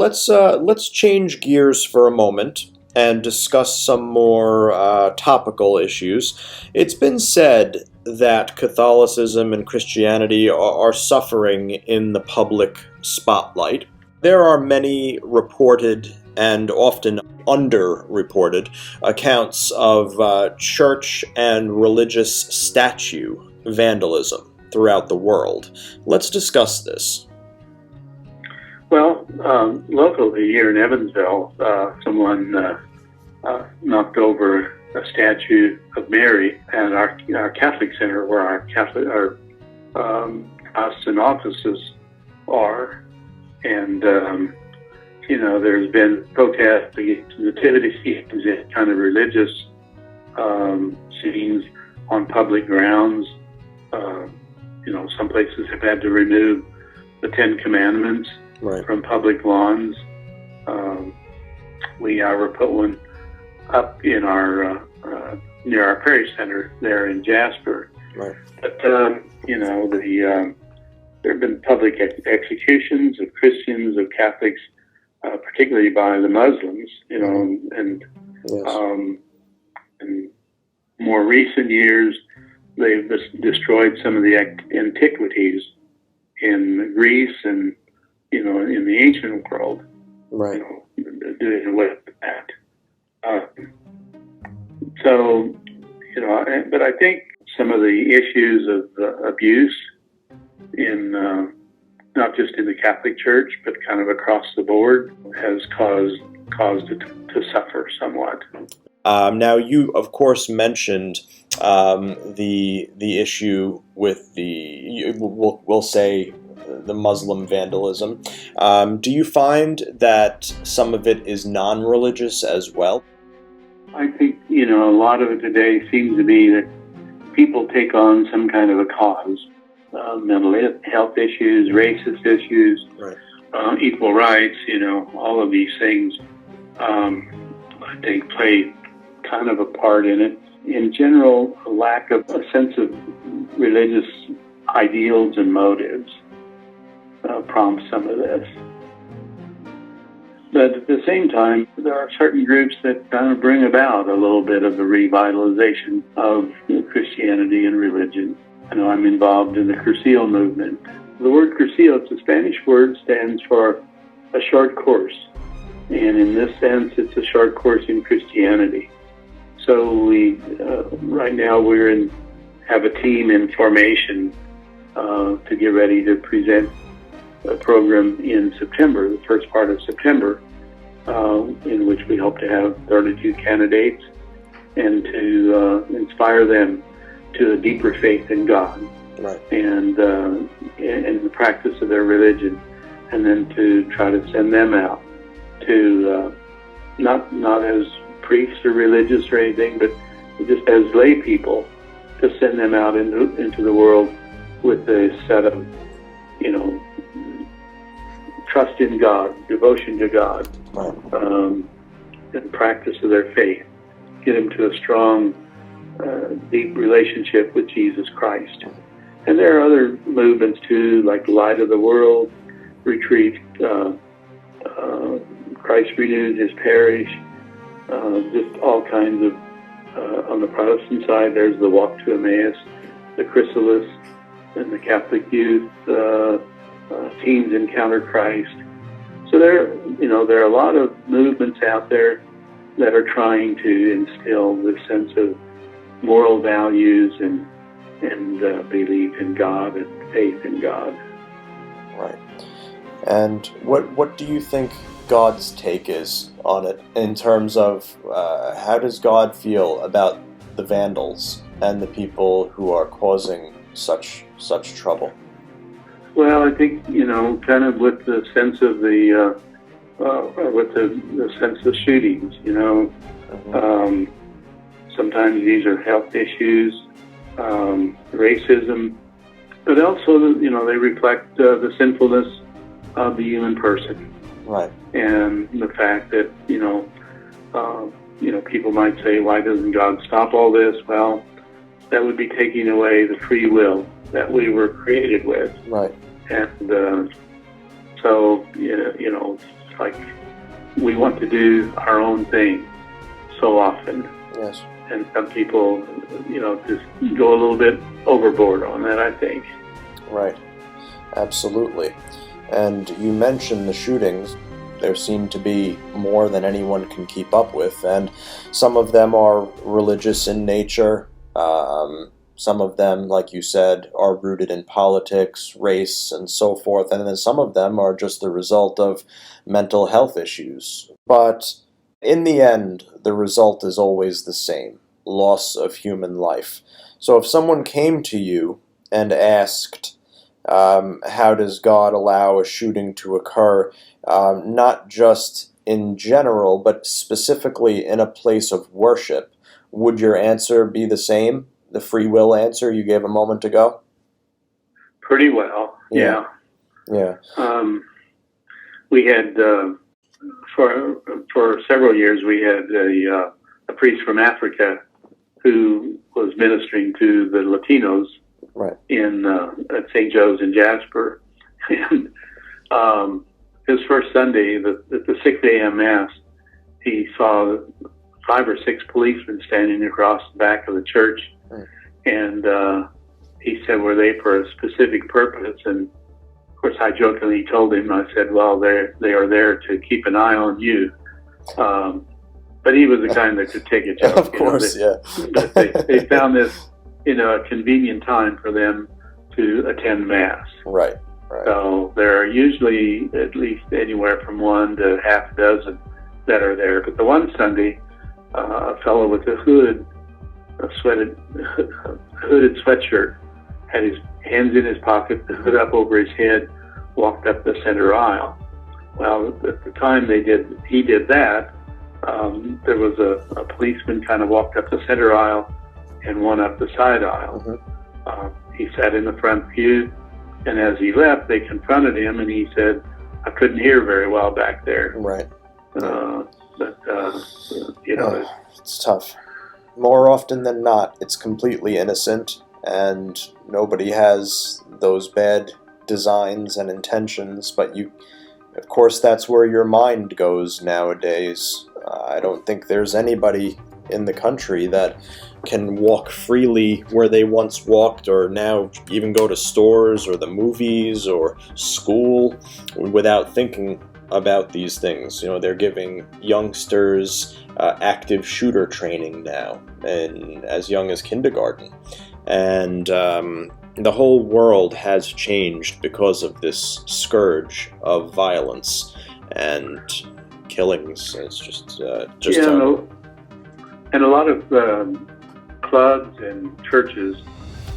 let's change gears for a moment and discuss some more topical issues. It's been said that Catholicism and Christianity are suffering in the public spotlight. There are many reported and often underreported accounts of church and religious statue vandalism throughout the world. Let's discuss this. Well, locally here in Evansville, someone knocked over a statue of Mary at our Catholic Center, where our house and offices are, and there's been protests against nativity scenes and kind of religious scenes on public grounds. Some places have had to remove the Ten Commandments from public lawns. We're put one up in our near our parish center there in Jasper. Right. But there have been public executions of Christians, of Catholics, particularly by the Muslims. And in more recent years, they've destroyed some of the antiquities in Greece and in the ancient world. Right. Doing away with that. But I think some of the issues of abuse in not just in the Catholic Church, but kind of across the board, has caused it to suffer somewhat. Now, you of course mentioned the issue with we'll say the Muslim vandalism. Do you find that some of it is non-religious as well? I think, a lot of it today seems to be that people take on some kind of a cause. Mental health issues, racist issues, equal rights, all of these things, they play kind of a part in it. In general, a lack of a sense of religious ideals and motives prompts some of this. But at the same time, there are certain groups that kind of bring about a little bit of a revitalization of Christianity and religion. I know I'm involved in the Cursillo movement. The word Cursillo, it's a Spanish word, stands for a short course. And in this sense, it's a short course in Christianity. So we, right now, have a team in formation to get ready to present a program in September, the first part of September, in which we hope to have 32 candidates and to inspire them to a deeper faith in God and the practice of their religion, and then to try to send them out to not as priests or religious or anything, but just as lay people, to send them out into the world with a set of trust in God, devotion to God, and practice of their faith. Get them to a strong, deep relationship with Jesus Christ. And there are other movements too, like Light of the World Retreat, Christ Renewed His Parish, just all kinds of, on the Protestant side, there's the Walk to Emmaus, the Chrysalis, and the Catholic Youth, Teens Encounter Christ. So there are a lot of movements out there that are trying to instill this sense of moral values and belief in God and faith in God. Right. And what do you think God's take is on it in terms of how does God feel about the vandals and the people who are causing such trouble? Well, I think kind of with the sense of the sense of shootings. Sometimes these are health issues, racism, but also they reflect the sinfulness of the human person. Right. And the fact that people might say, why doesn't God stop all this? Well, that would be taking away the free will that we were created with. Right. And so It's like we want to do our own thing so often. Yes. And some people, just go a little bit overboard on that, I think. Right. Absolutely. And you mentioned the shootings. There seem to be more than anyone can keep up with, and some of them are religious in nature. Some of them, like you said, are rooted in politics, race, and so forth, and then some of them are just the result of mental health issues. But in the end, the result is always the same: loss of human life. So if someone came to you and asked, how does God allow a shooting to occur, not just in general, but specifically in a place of worship, would your answer be the same? The free will answer you gave a moment ago? Pretty well, yeah. Yeah. We had, for several years, we had a priest from Africa who was ministering to the Latinos, right, in at St. Joe's in Jasper. And his first Sunday, at the 6 a.m. Mass, he saw 5 or 6 policemen standing across the back of the church. And he said, were they for a specific purpose? And of course, I jokingly told him, I said, well, they are there to keep an eye on you. But he was the kind that could take a joke. Of course, yeah. They found this, a convenient time for them to attend Mass. Right. So there are usually at least anywhere from 1 to half a dozen that are there. But the one Sunday, a fellow with a hooded sweatshirt, had his hands in his pocket, the hood up over his head, walked up the center aisle. Well, at the time he did that, there was a policeman kind of walked up the center aisle and one up the side aisle. Mm-hmm. He sat in the front pew, and as he left, they confronted him, and he said, I couldn't hear very well back there. Right. It's tough. More often than not, it's completely innocent, and nobody has those bad designs and intentions, but of course, that's where your mind goes nowadays. I don't think there's anybody in the country that can walk freely where they once walked, or now even go to stores or the movies or school without thinking about these things. They're giving youngsters active shooter training now, and as young as kindergarten. And the whole world has changed because of this scourge of violence and killings. It's just and a lot of clubs and churches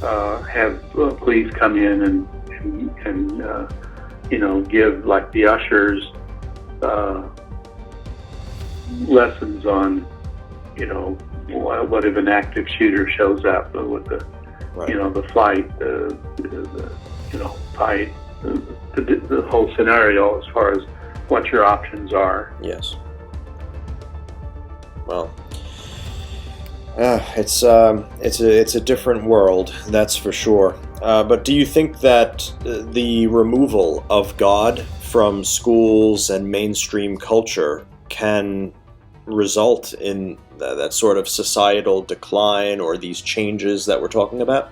have police come in and give, like the ushers, lessons on what if an active shooter shows up with the the flight, fight, the whole scenario as far as what your options are. Yes. Well, it's a different world, that's for sure. But do you think that the removal of God from schools and mainstream culture can result in that sort of societal decline or these changes that we're talking about?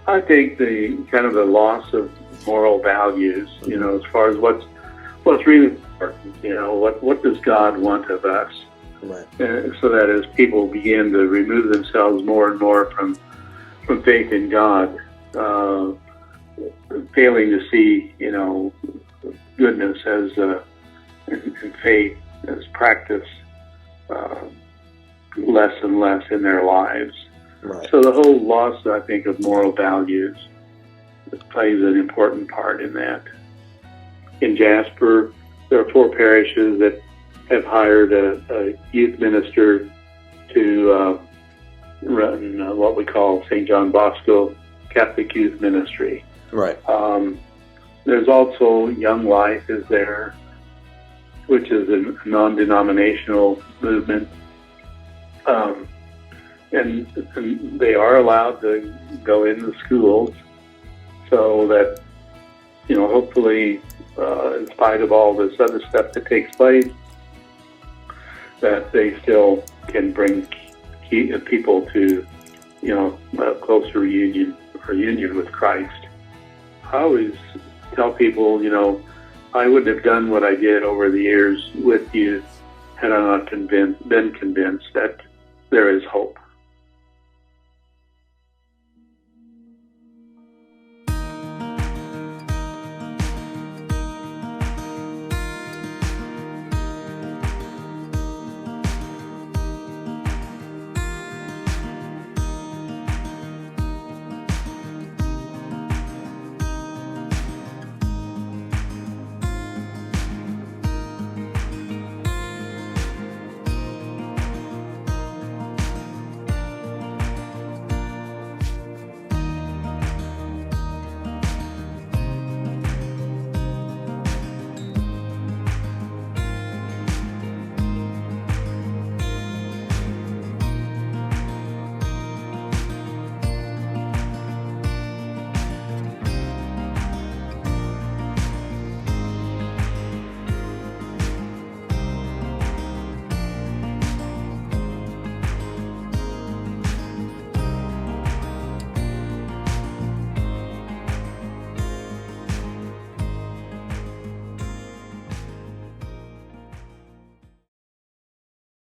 I think the loss of moral values, as far as what's really important, what does God want of us? Right. So that as people begin to remove themselves more and more from faith in God, failing to see, goodness as and faith as practice less and less in their lives. Right. So the whole loss, I think, of moral values plays an important part in that. In Jasper, there are 4 parishes that have hired a youth minister to run what we call St. John Bosco Catholic Youth Ministry. Right. There's also Young Life is there, which is a non-denominational movement. And they are allowed to go into schools so that, hopefully in spite of all this other stuff that takes place, that they still can bring people to, a closer union with Christ. I always tell people, I wouldn't have done what I did over the years with you had I not been convinced that there is hope.